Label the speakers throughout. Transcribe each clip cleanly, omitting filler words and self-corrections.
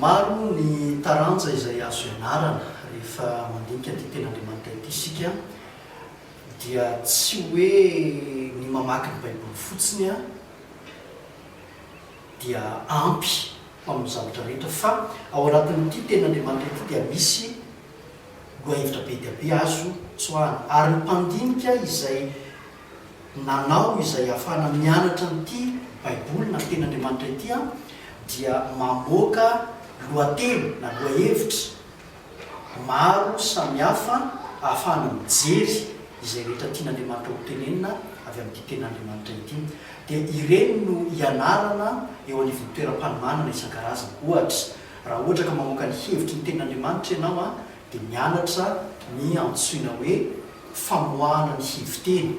Speaker 1: maro ny taranja izay azo ianarana rehefa mandinika ty ten'Andriamanitra ity isika dia tsy hoe ny mamaky ny baiboly fotsiny a dia ampy amin'ny zavatra rehetra fa ao anatin'ity ten'Andriamanitra ity dia misy loahevitra be dia be azo tsoahana ary ny mpandinika izay nanao izay ahafahana mianatra nyity baiboly na ten'Andriamanitra ity a dia mamoaka lohateny na lohahevitra maro samihafa ahafahana mijery izay rehetra tian'Andriamanitra ho tenenina avy amin'ity ten'Andriamanitra ity dia ireny no ianarana eo anivon'ny toeram-panomanana isan-karazany. Ohatra raha ohatra ka mamoaka ny hevitry ny ten'Andriamanitra ianao a dia mianatra ny antsoina hoe famoahana ny heviteny.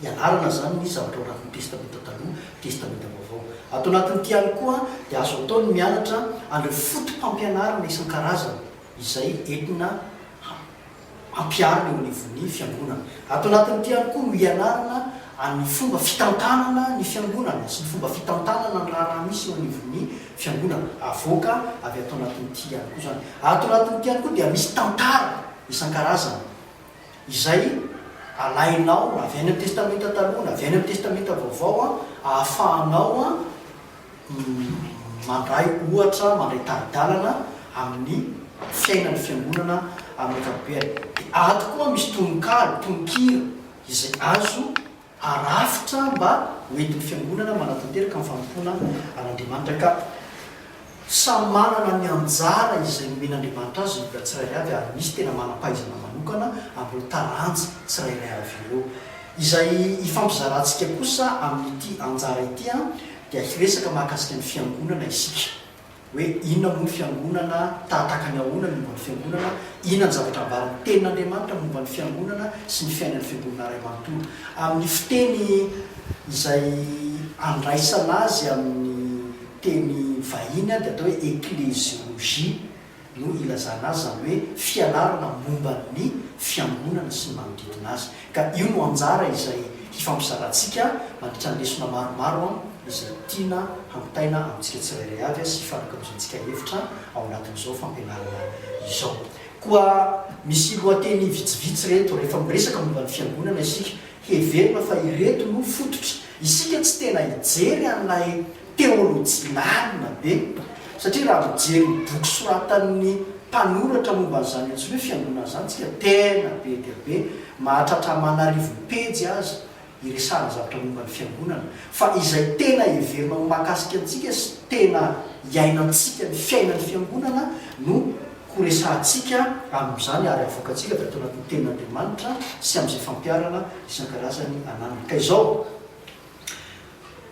Speaker 1: Ianarana zany ny zavatra ao anatin'ny testamenta taloha, testamenta vaovao. Ato anatin'ity ihany koa dia azo atao ny mianatra an'ireo fotom-pampianarana isan-karazany izay entina ampiarina eo anivon'ny fiangonana. Ato anatin'ity ihany koa no ianarana amin'ny fomba fitantanana ny fiangonana sy ny fomba fitantanana ny raha misy eo anivon'ny fiangonana avoaka avy ato anatin'ity ihany koa zany. Ato anatin'ity ihany koa dia misy tantara isan-karazany izay alainao na avy any amin'ny testamenta taloha na avy any amin'ny testamenta vaovao a ahafahanao a mandray ohatra mandray taridalana amin'ny fiainan'ny fiangonana amin'ny ankapobeny. Ato koa misy tononkalo tononkira izay azo arafitra mba hoentin'ny fiangonana manatanteraka amin'ny fanompoana an'Andriamanitra ka samy manana ny anjara izay nomen'Andriamanitra azy mbola tsirairay avy ary misy tena manam-pahaizana manokana amin'ny taranja tsirairay avy ireo izay ifampizarantsika kosa amin'ity anjara ity a dia hiresaka mahakasika ny fiangonana isika hoe inona moa ny fiangonana tahatakany ahoana ny momba ny fiangonana, inona ny zavatra ambarany tenin'Andriamanitra momba ny fiangonana sy ny fiainan'ny fiangonana ray manontolo amin'ny fiteny izay andraisana azy amin'ny teny vahiny dia atao hoe eklésiologie no ilazana azy zany hoe fianarana momba ny fiangonana sy ny manodidina azy ka io no anjara izay hifampizarantsika mandritra ny lesona maromaro izay tiana hampitaina amintsika tsirairay avy sy hifanakambozantsika hevitra ao anatin'izao fampianarana izao. Koa misy lohateny vitsivitsy reto rehefa miresaka momba ny fiangonana isika heverina fa ireto no fototra isika tsy tena hijery an'ilay teolojia be satria raha mijery boky soratan'ny mpanoratra momba n'izany antsy hoe fiangonana zany tsika tena be dia be mahatratra manarivony pejy azy iresahana zavatra momba ny fiangonana fa izay tena heverina ho mahakasika antsika sy tena iainantsika ny fiainan'ny fiangonana no koresahantsika amin'izany ary avoakatsika dia atao anatin'ny tenin'Andriamanitra sy amin'izay fampiarana isan-karazany ananany ka izao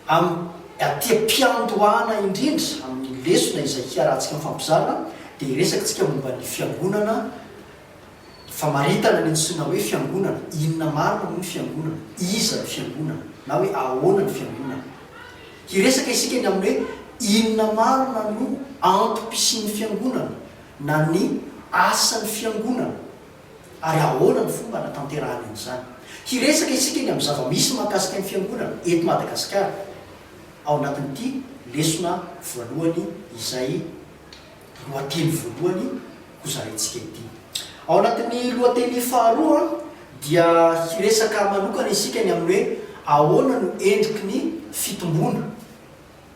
Speaker 1: aty am-piandohana indrindra amin'ny lesona izay hiarantsika amin'ny fampizarana dia iresakatsika momba ny fiangonana famaritana ny antsoina hoe fiangonana inona marina moa ny fiangonana iza ny fiangonana na hoe ahoana ny fiangonana hiresaka isika eny amin'ny hoe inona marina no antom-pisian'ny fiangonana na ny asan'ny fiangonana ary ahoana ny fomba natanterahany an'izany hiresaka isika eny amin'ny zava-misy mahakasika ny fiangonana eto Madagasikara ao anatin'ity lesona voalohany izay lohateny voalohany hozarentsika ity. Ao anatin'ny lohateny faharoa dia hiresaka manokana isika ny amin'ny hoe ahoana no endriky ny fitombona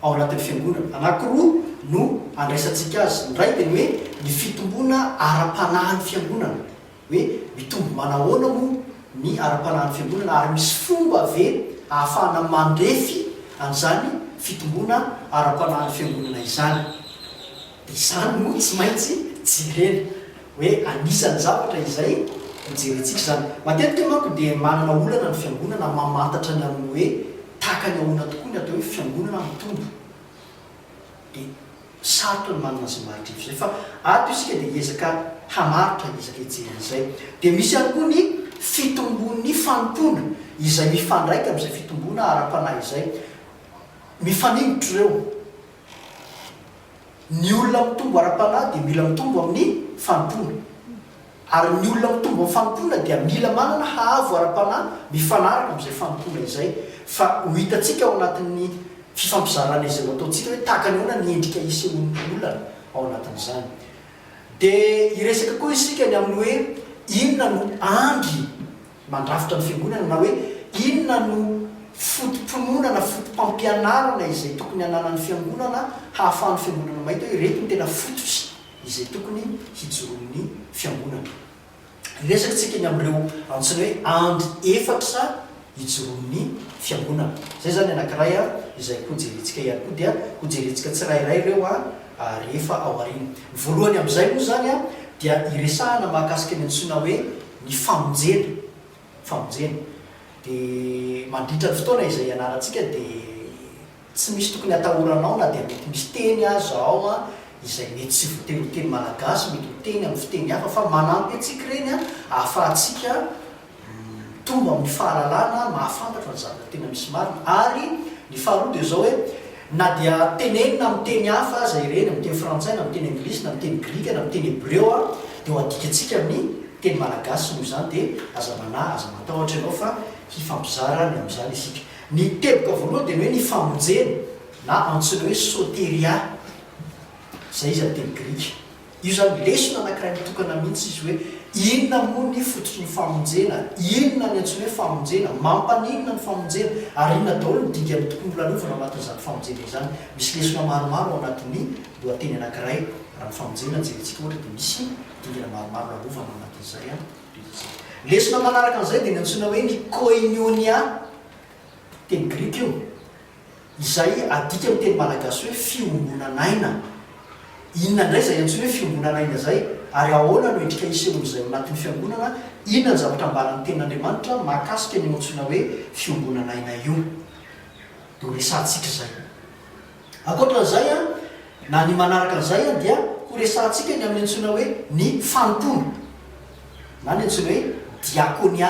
Speaker 1: ao anatin'ny fiangonana. Anankiroa no andraisantsika azy. Ny ray dia ny hoe ny fitombona ara-panahin'ny fiangonana hoe mitombo manahoana moa ny ara-panahin'ny fiangonana ary misy fomba ve ahafahana mandrefy an'izany fitombona ara-panahin'ny fiangonana izany. Dia izany no tsy maintsy jerena hoe anisan'ny zavatra izay mijerentsika zany. Matetika manko dia manana olana ny fiangonana mamantatra ny amin'ny hoe tahaka ny ahoana tokoa ny atao hoe fiangonana mitombo dia sarotra ny manana izay maritra izay fa ato isika dia hiezaka hamaritra hiezaka hijerena izay. Dia misy ihany koa ny fitombon'ny fanompona izay mifandraika amin'izay fitombona ara-panahy izay mifaningitra ireo. Ny olona mitombo ara-panahy dia mila mitombo amin'ny fanompona ary ny olona mitombo amin'ny fanompona dia mila manana hahavo ara-panahy mifanaraka amin'izay fanompona izay fa ho hitantsika ao anatin'ny fifampizarana izay ataontsika hoe tahaka ny hoana ny endrika isehoan'olona ao anatin'izany. Dia iresaka koa isika ny amin'ny hoe inona no angy mandrafitra ny fiangonana na hoe inona no fotom-pononana fotom-pampianarana izay tokony hananany fiangonana hahafahan'ny fiangonana mahita hoe reto ny tena fototsy izay tokony hijoroan'ny fiangonana. Iresaka tsika ny amin'ireo antsony hoe andry efatra hijoroan'ny fiangonana. Zay zany anankiray izay kojerentsika ihany koa dia kojerentsika tsirairay ireo rehefa ao aoriana. Ny voalohany amin'izay moa zany dia iresahana mahakasika ny antsoina hoe ny famonjena. Famonjena dia mandritra ny fotoana izay ianarantsika dia tsy misy tokony atahoranao na dia mety misy teny azo ao izay mety tsy voateny ho teny malagasy, mety ho teny amin'ny fiteny hafa fa manampy antsika reny ahafahantsika tomba amin'ny fahalalana mahafantatra ny zavatra tena misy marina. Ary ny faharoa dia zao hoe na dia tenenina amin'ny teny hafa aza ireny, amin'ny teny frantsay na amin'ny teny anglisy na amin'ny teny grika na amin'ny teny hebreo dia ho adikatsika amin'ny teny malagasy noho izany dia aza manahy aza matahotra ianao fa hifampizarany amin'izany isika. Ny teboka voalohany dia hoe ny famonjena na antsoina hoe soteria, zay izy amin'ny teny grika. Io zany lesona anankiray mitokana mihitsy izy hoe inona moa ny fototry ny famonjena, inona ny antsoina hoe famonjena, mampaninona ny famonjena ary inona daholo ny dingany tokony olalovana ao anatin'izany famonjena izany. Misy lesona maromaro ao anatin'ny lohateny anankiray raha ny famonjena jerentsika ohatra dia misy dingana maromaro lalovana ao anatin'izay lesona manaraka an'izay dia ny antsoina hoe ny koinionia, teny grika io, izay adika amin'ny teny malagasy hoe fiombonanaina. Inona indray zay antsoina hoe fiombonanaina zay ary ahoana no endrika isehoan'izay anatin'ny fiangonana, inona ny zavatra ambaran'ny tenin'Andriamanitra mahakasika ny antsoina hoe fiombonanaina io dia ho resantsika zay. Ankoatran'izay na ny manaraka an'izay dia ho resantsika ny amin'ny antsoina hoe ny fanompona na ny antsoina hoe diakonia,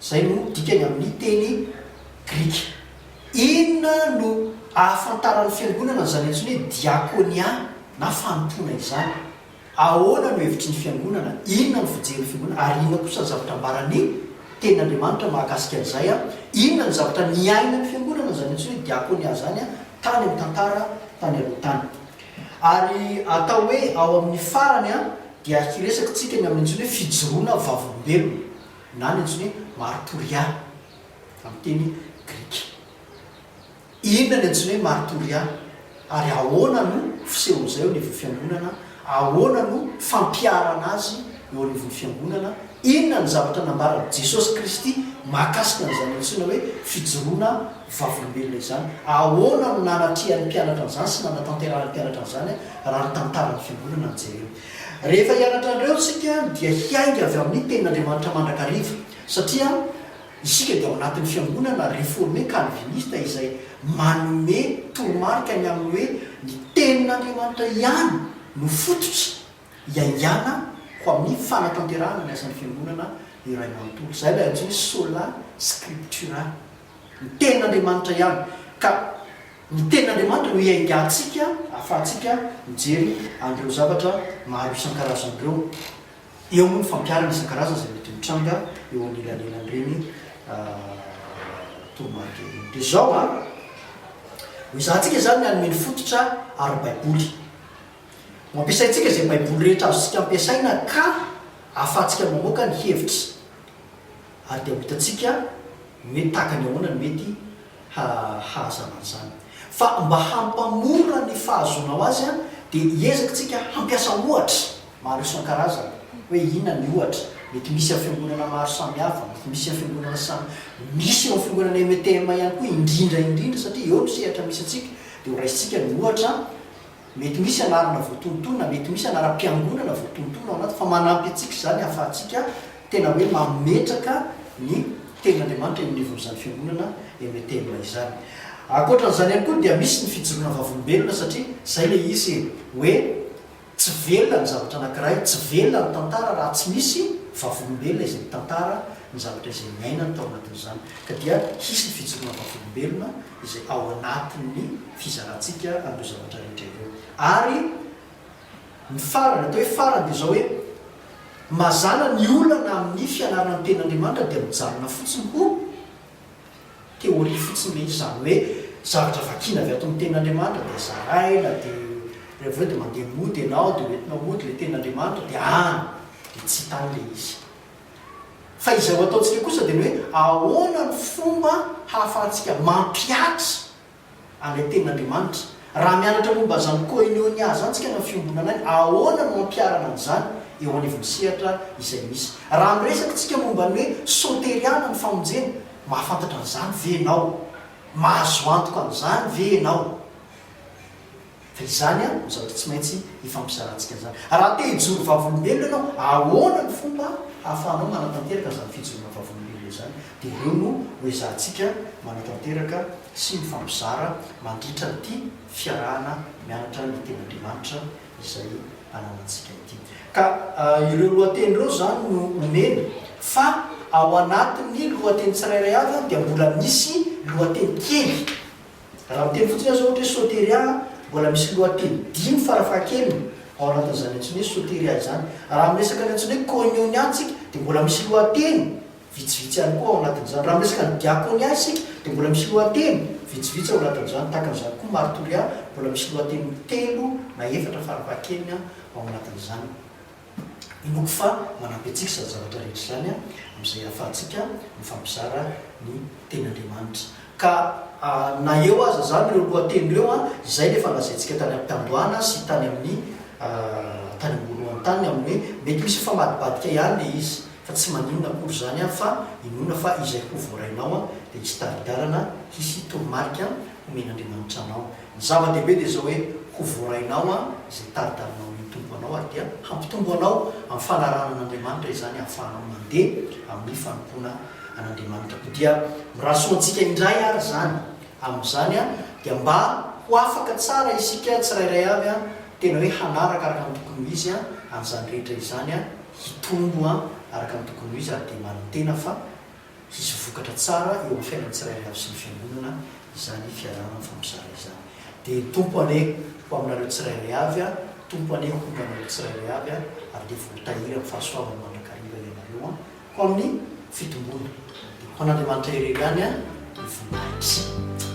Speaker 1: zay no dikany amin'ny teny grika. Inona no ahafantaran'ny fiangonana zany antsoina hoe diakonia na fanompona izany, ahoana no hevitry ny fiangonana, inona no fijery fiangonana ary inona kosa ny zavatra ambarany tenin'Andriamanitra mahakasika an'izay inona ny zavatra niaina ny fiangonana zany antsoina hoe diakonia zany tany amin'ny tantara tany aloha tany. Ary atao hoe ao amin'ny farany dia hiresaka tsika ny amin'ny antsoina hoe fijoroana vavolombelona na ny antsoina hoe martoria amin'ny teny grika. Inona ny antsoina hoe martoria ary ahoana no fisehoan'izay eo anivon'ny fiangonana, ahoana no fampiarana azy eo anivon'ny fiangonana, inona ny zavatra nambaran'i Jesosy Kristy mahakasika an'izany antsoina hoe fijoroana vavolombelona izany, ahoana no nanatrihan'ny mpianatra an'izany sy nanatanterahany mpianatra an'izany raha ny tantaran'ny fiangonana nijereo. Rehefa hianatra an'ireo isika dia hiainga avy amin'ny tenin'Andriamanitra mandrakariva satria isika dia ao anatin'ny fiangonana réformé calviniste izay manome toromarika ny amin'ny hoe ny tenin'Andriamanitra ihany no fototra iaingana ho amin'ny fanatanterahana ny asan'ny fiangonana iray manontolo. Zay ilay antsoina hoe sola scriptura, ny tenin'Andriamanitra ihany. Ka ny tenin'Andriamanitra no iaingantsika ahafahantsika mijery an'ireo zavatra maro isan-karazan'ireo eo moa ny fampiarana isan-karazana zay mety mitranga eo an'elanelan'ireny toromarika ireny. Dia zao ho izahantsika zany ny anomeny fototra ara-baiboly. Mampiasaintsika izay baiboly rehetra azontsika ampiasaina ka ahafahantsika mamoaka ny hevitra ary dia hitantsika mety tahaka ny ahoana ny mety hahazaman'izany. Fa mba hampamora ny fahazoanao azy dia hiezaka tsika hampiasa ohatra maro isan-karazana hoe inona ny ohatra mety misy amin'ny fiangonana maro samihafa, mety misy amin'ny fiangonana misy amin'ny fiangonana MTM ihany koa indrindra satria eo misehatra misy atsika dia ho raisitsika ny ohatra. Mety misy anarana voatontonona, mety misy anaram-piangonana voatontonona ao anaty fa manampy antsika zany ahafahantsika tena hoe mametraka ny tenin'Andriamanitra eo anivon'izany fiangonana MTM izany. Ankoatran'izany ihany koa dia misy ny fijoroana vavolombelona satria zay le izy hoe tsy velona ny zavatra anankiray, tsy velona ny tantara raha tsy misy vavolombelona izay mitantara ny zavatra izay miaina ny tao anatin'izany. Ka dia hisy ny fijoroana vavolombelona izay ao anatin'ny fizarantsika amin'ireo zavatra rehetra ireo. Ary ny farany atao hoe farany dia zao hoe mazana ny olana amin'ny fianarana ny tenin'Andriamanitra dia mijanona fotsiny ho teoria fotsiny le izy zany hoe zavatra vakina avy ato amin'ny ten'Andriamanitra dia zaraina dia rehefa dia mandeha mody ianao dia hoentinao mody le ten'Andriamanitra dia dia tsy tany le izy. Fa izay ho ataontsika kosa dia ny hoe ahoana ny fomba hahafahantsika mampiatra an'ilay ten'Andriamanitra. Raha mianatra momba zany koinionia zany tsika na fiombonana any, ahoana no mampiarana an'izany eo anivon'ny sehatra izay misy. Raha miresaka tsika momba ny hoe soteriana ny famonjena, mahafantatra an'izany ve ianao? Mahazo antoka an'izany ve ianao? Fa izany ny zavatra tsy maintsy ifampisarantsika an'izany. Raha te hijoro vavolombelona ianao, ahoana ny fomba ahafahanao manatanteraka zany fijorona vavolombelona izany? Dia ireo no hoezahantsika manatanteraka sy mifampizara mandritra ity fiarahana mianatra ny ten'Andriamanitra izay ananantsika ity. Ka ireo lohateny ireo zany no omeny fa ao anatin'ny lohateny tsirairay avy dia mbola misy lohateny kely. Raha miteny fotsiny azo ohatra hoe soteria, mbola misy lohateny 5 farafahakeliny ao anatin'izany antsony hoe soteria izany. Raha miresaka ny antsony hoe koinionia tsika dia mbola misy lohateny vitsivitsy ihany koa ao anatin'izany. Raha miresaka ny diakonia isika dia mbola misy lohateny vitsivitsy ao anatin'izany. Takan'izany koa martoria, mbola misy lohateny 3 na 4 farafahakeliny ao anatin'izany. Inoko fa manampy antsika sa zavatra rehetra izany amin'izay ahafahantsika mifampizara ny ten'Andriamanitra. Ka na eo aza zany ireo lohateny ireo izay le fangazaintsika tany amin'ny tandohana sy tany amin'ny tany ambolohan'ny tany amin'ny hoe mety misy famadibadika ihany le izy, fa tsy maninona akory zany fa inona fa izay ho voarainao dia hisy taridalana hisy toromarika omen'Andriamanitra anao. Ny zava-dehibe dia zao hoe ho voarainao izay taridalanao ny tompo anao dia hampitombo anao amin'ny fanarahana an'Andriamanitra izany ahafahanao mandeha amin'ny fanompoana an'Andriamanitra. Dia miraso antsika indray ary zany amin'izany dia mba ho afaka tsara isika tsirairay avy tena hoe hanaraka araka ny tokony ho izy an'izany rehetra izany hitombo araka ny tokony ho izy ary dia manotena fa hisy vokatra tsara eo amin'ny fiainany tsirairay avy sy ny fiangonana izany fiarahana ny fampizara izany. Dia tompo ane ho aminareo tsirairay avy tompo ane ho aminareo tsirairay avy ary dia voatahiry amin'ny fahasoavana mandrakariva ianareo ho amin'ny fitomboana. Ho an'Andriamanitra irery ihany ny voninahitra.